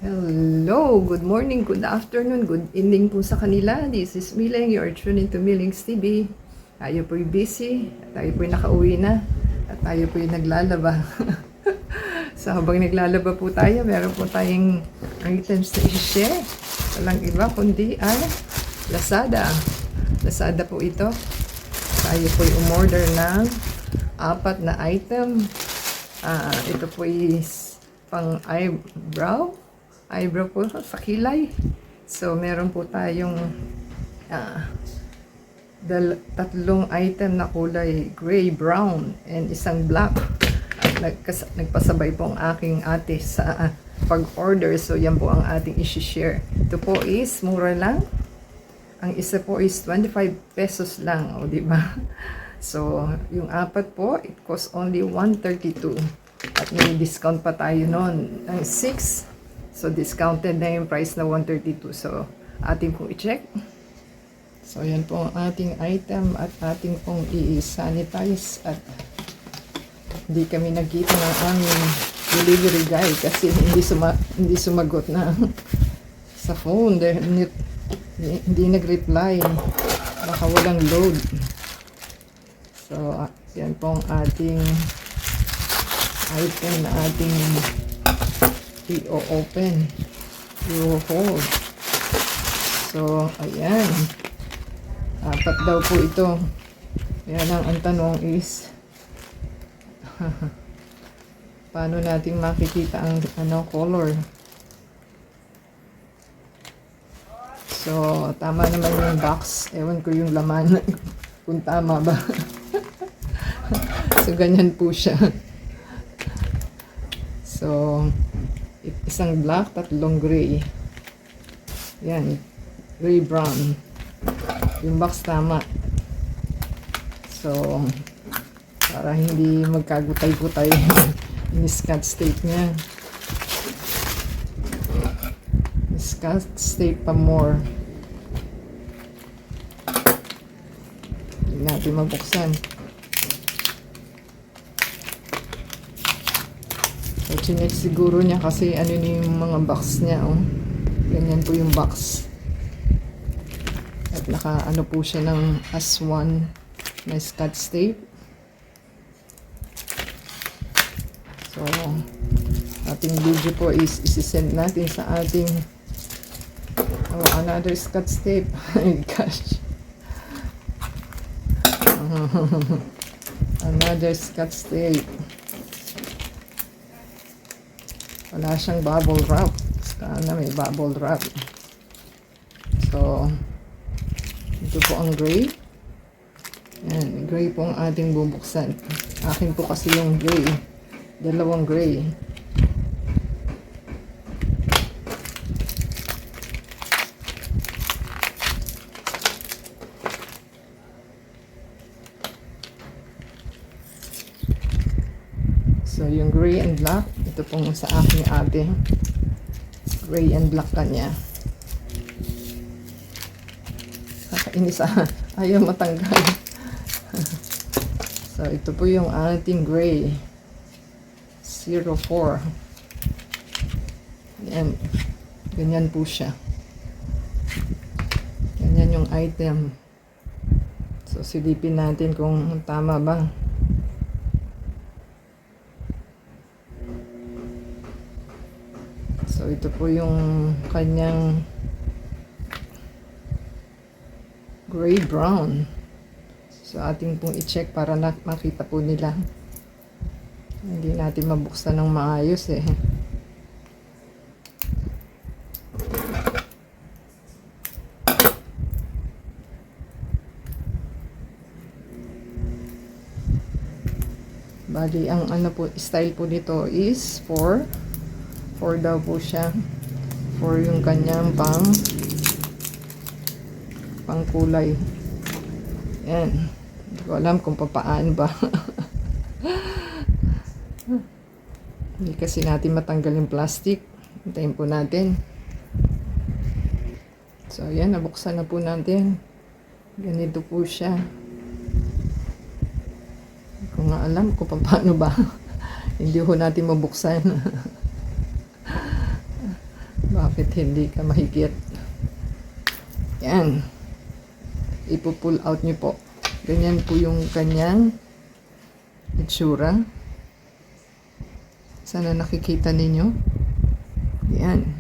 Hello, good morning, good afternoon, good evening po sa kanila. This is Mileng, you are tuning to Mileng's TV. Tayo po'y busy, tayo po'y nakauwi na, at tayo po'y naglalaba. So habang naglalaba po tayo, meron po tayong items na i-share. Walang iba kundi ang Lazada. Lazada po ito. Tayo po'y umorder ng 4 na item. Ito po is pang eyebrow po sa kilay. So, meron po tayong 3 item na kulay gray, brown, and isang black. At nagpasabay po ang aking ate sa pag-order. So, yan po ang ating isi-share. Ito po is mura lang. Ang isa po is 25 pesos lang. O, diba? So, yung 4 po, it costs only 132. At may discount pa tayo noon ng 6. So, discounted na yung price na 132. So, ating pong i-check. So, yan po ang ating item at ating pong i-sanitize. At hindi kami nagkita ng aming delivery guy kasi hindi sumagot na sa phone. Hindi nag-reply. Baka walang load. So, yan po ang ating item na ating i-open, i-hold. So, ayan. 4 daw po ito. Kaya lang ang tanong is paano natin makikita ang color. So, tama naman yung box. Ewan ko yung laman kung tama ba. So, ganyan po siya. So, isang black, 3 gray. Yan. Gray brown. Yung box tama. So, para hindi magkagutay-gutay yung scotch tape niya. Scotch tape pa more. Hindi natin mabuksan. So, chinek siguro niya kasi ano yung mga box niya, oh. Ganyan po yung box. At naka ano po siya ng as-one na scotch tape. So, ating video po is isi-send natin sa ating another scotch tape. Oh my gosh. Another scotch tape. Wala siyang bubble wrap. Sana may bubble wrap. So, ito po ang gray. Yan, gray po ang ating bubuksan. Akin po kasi yung gray. 2 gray. So, yung gray and black, ito pong sa aking ate. Gray and black kanya. Kakainis ayaw matanggal. So, ito po yung ating gray. 04. Yan. Ganyan po siya. Ganyan yung item. So, silipin natin kung tama ba. So, ito po yung kanyang gray-brown. So, ating pong i-check para makita po nila. Hindi natin mabuksan ng maayos eh. Bali, ang po, style po nito is 4 daw po siya. 4 yung kanyang pang kulay. Yan. Hindi ko alam kung paano ba. Hindi kasi natin matanggal yung plastic. Hintayin po natin. So, yan. Nabuksan na po natin. Ganito po siya. Hindi ko nga alam kung paano ba. Hindi ho natin mabuksan. Bakit hindi ka mahigit? Yan. Ipo-pull out nyo po. Ganyan po yung kanyang itsura. Sana nakikita ninyo. Yan.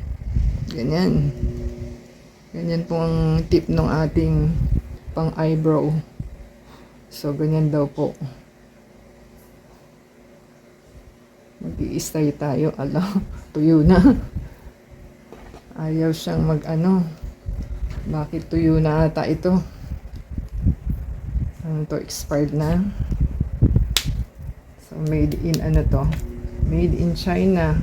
Ganyan. Ganyan po ang tip ng ating pang eyebrow. So, ganyan daw po. Mag-i-stay tayo. Ala, tuyo na. Ayaw siyang mag-ano. Bakit tuyo na ata ito? Ano to, expired na. So, made in ano to? Made in China.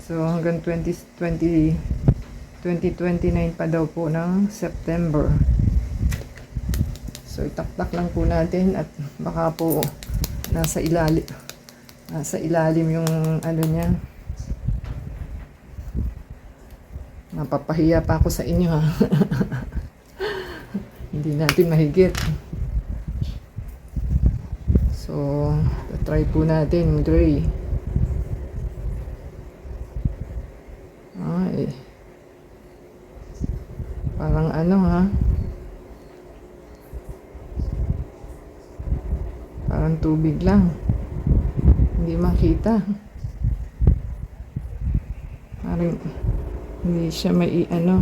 So, hanggang 2029 pa daw po ng September. So, itaktak lang po natin at baka po nasa ilalim yung ano niya. Napapahiya pa ako sa inyo ha. Hindi natin mahigit. So, try po natin gray. Ay. Parang ano ha. Parang tubig lang. Hindi makita. Parang hindi siya may ano.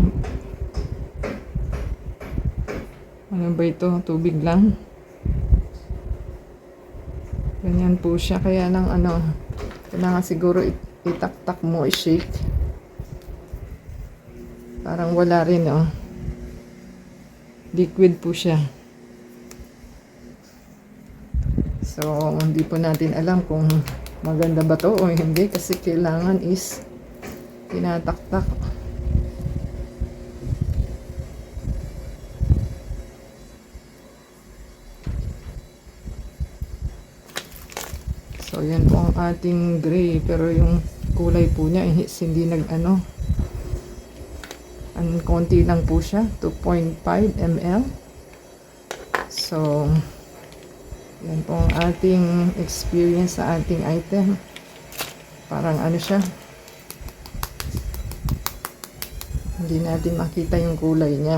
Ano ba ito? Tubig lang. Ganyan po siya. Kaya nang ano, kailangan siguro itaktak mo, i-shake. Parang wala rin, oh. Liquid po siya. So, hindi po natin alam kung maganda ba to o hindi kasi kailangan is tinataktak. So, yan po ang ating gray. Pero yung kulay po niya, hindi nag-ano. Ang konti lang po siya. 2.5 ml. So, yan po ang ating experience sa ating item. Parang ano siya. Hindi natin makita yung kulay niya.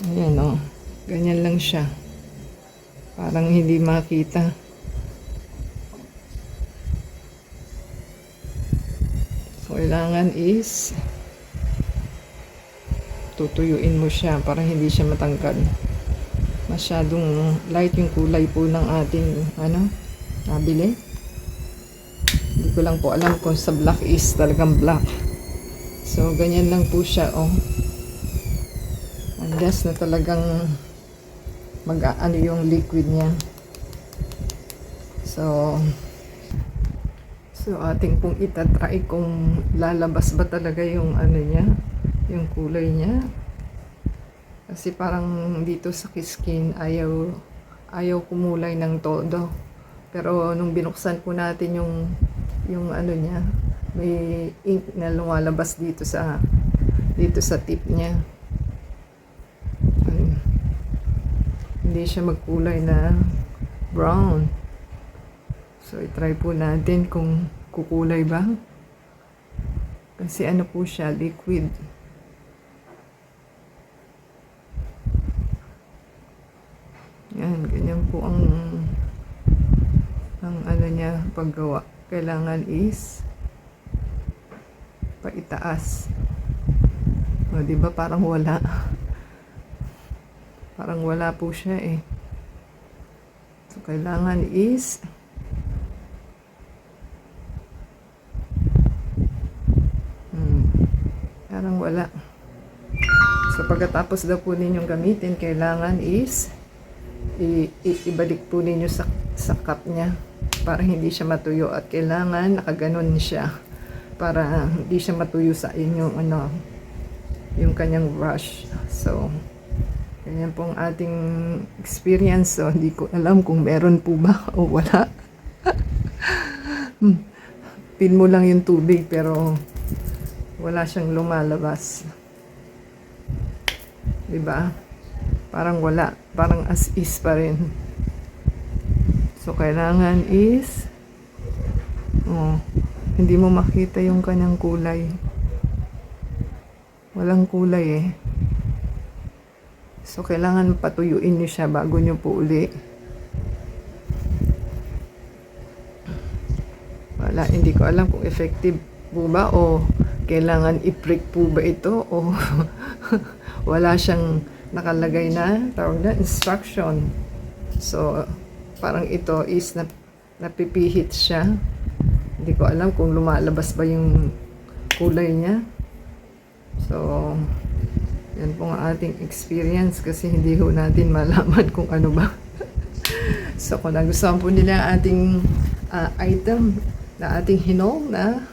Ayan o. Ganyan lang siya. Parang hindi makita. So, kailangan is tutuyuin mo siya para hindi siya matangkad. Masyadong light yung kulay po ng ating ano, nabili. Hindi ko lang po alam kung sa black is talagang black. So, ganyan lang po siya, oh. Unless na talagang mag-ano yung liquid niya. So, ating pong itatry kung lalabas ba talaga yung ano niya, yung kulay niya. Kasi parang dito sa skin, ayaw kumulay ng todo. Pero nung binuksan po natin yung ano niya, may ink na lumalabas dito sa tip niya. Hindi siya magkulay na brown. So, i-try po natin kung kukulay ba. Kasi ano po siya, liquid. Yan, ganyan po ang ano niya paggawa. Kailangan is paitaas. O, diba parang wala. Parang wala po siya eh. So, kailangan is parang wala. So, pagkatapos daw po ninyong gamitin, kailangan is ibalik po ninyo sa cup niya para hindi siya matuyo. At kailangan nakaganon siya para hindi siya matuyo sa inyong ano, yung kanyang brush. So, ganyan po ang ating experience. So, hindi ko alam kung meron po ba o wala. Pin mo lang yung tubig pero wala siyang lumalabas. Diba? Parang wala. Parang as is pa rin. So, kailangan is, hindi mo makita yung kanyang kulay. Walang kulay eh. So, kailangan patuyuin nyo siya bago nyo po uli. Wala, hindi ko alam kung effective po ba o kailangan i-prick po ba ito o wala siyang nakalagay na tawag na instruction. So, parang ito is napipihit siya. Hindi ko alam kung lumalabas ba yung kulay niya. So, yan po ang ating experience kasi hindi ho natin malaman kung ano ba. So, kung nagustuhan po nila ating item na ating hinog na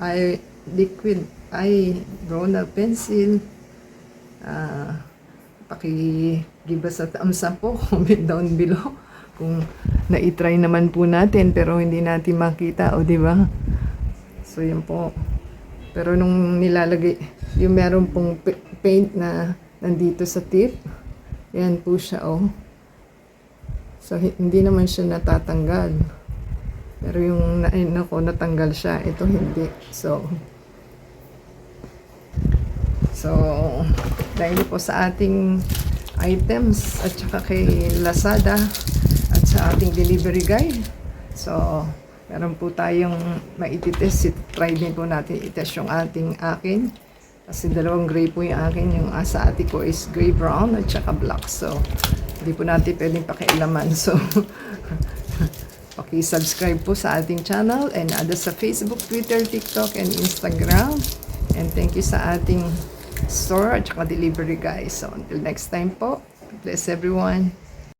eye liquid eye Bronner pencil, paki-give us a thumbs up po, comment down below kung na-try naman po natin pero hindi natin makita, o di ba? So, yan po. Pero nung nilalagay, yung meron pong paint na nandito sa tip, yan po siya, oh. So, hindi naman siya natatanggal. Pero yung natanggal siya, ito hindi. So, dahil po sa ating items at saka kay Lazada at sa ating delivery guy. So, meron po tayong maititest. Try din po natin itest yung akin. Kasi dalawang gray po yung akin. Yung sa ate ko is gray brown at saka black. So, hindi po natin pwedeng pakialaman. So, paki-subscribe po sa ating channel and ada sa Facebook, Twitter, TikTok, and Instagram. And thank you sa ating store at saka delivery guys. So, until next time po, bless everyone.